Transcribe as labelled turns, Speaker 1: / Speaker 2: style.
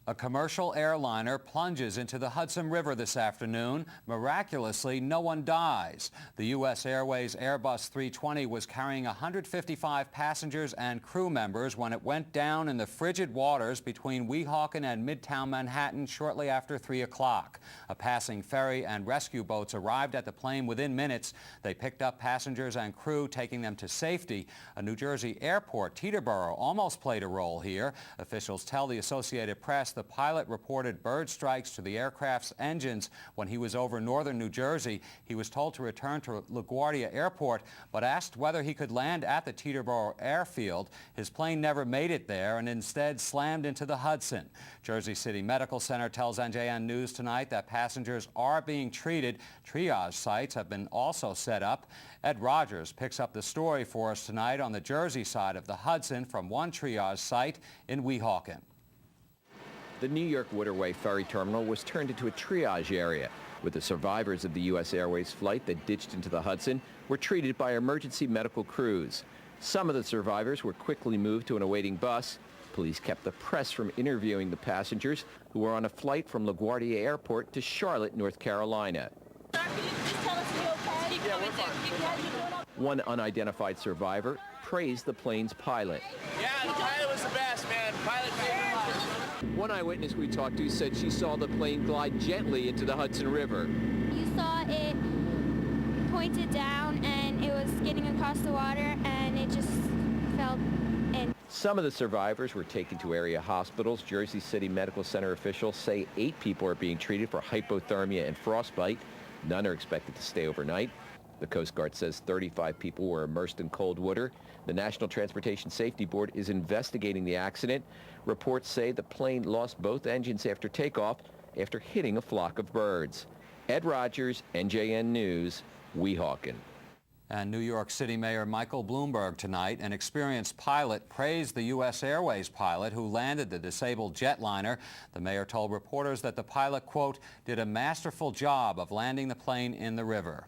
Speaker 1: A commercial airliner plunges into the Hudson River this afternoon. Miraculously, no one dies. The U.S. Airways Airbus 320 was carrying 155 passengers and crew members when it went down in the frigid waters between Weehawken and Midtown Manhattan shortly after 3 o'clock. A passing ferry and rescue boats arrived at the plane within minutes. They picked up passengers and crew, taking them to safety. A New Jersey airport, Teterboro, almost played a role here. Officials tell the Associated Press the pilot reported bird strikes to the aircraft's engines when he was over northern New Jersey. He was told to return to LaGuardia Airport, but asked whether he could land at the Teterboro airfield. His plane never made it there and instead slammed into the Hudson. Jersey City Medical Center tells NJN News tonight that passengers are being treated. Triage sites have been also set up. Ed Rogers picks up the story for us tonight on the Jersey side of the Hudson from one triage site in Weehawken.
Speaker 2: The New York Waterway Ferry Terminal was turned into a triage area, with the survivors of the U.S. Airways flight that ditched into the Hudson were treated by emergency medical crews. Some of the survivors were quickly moved to an awaiting bus. Police kept the press from interviewing the passengers, who were on a flight from LaGuardia Airport to Charlotte, North Carolina.
Speaker 3: Sir, can you just tell us you're okay? Yeah, we're fine.
Speaker 2: One unidentified survivor praised the plane's pilot.
Speaker 4: Yeah, the pilot was the best, man. Pilot saved my life.
Speaker 2: One eyewitness we talked to said she saw the plane glide gently into the Hudson River.
Speaker 5: You saw it pointed down and it was skidding across the water and it just fell in.
Speaker 2: Some of the survivors were taken to area hospitals. Jersey City Medical Center officials say 8 people are being treated for hypothermia and frostbite. None are expected to stay overnight. The Coast Guard says 35 people were immersed in cold water. The National Transportation Safety Board is investigating the accident. Reports say the plane lost both engines after takeoff after hitting a flock of birds. Ed Rogers, NJN News, Weehawken.
Speaker 1: And New York City Mayor Michael Bloomberg tonight, an experienced pilot, praised the U.S. Airways pilot who landed the disabled jetliner. The mayor told reporters that the pilot, quote, did a masterful job of landing the plane in the river.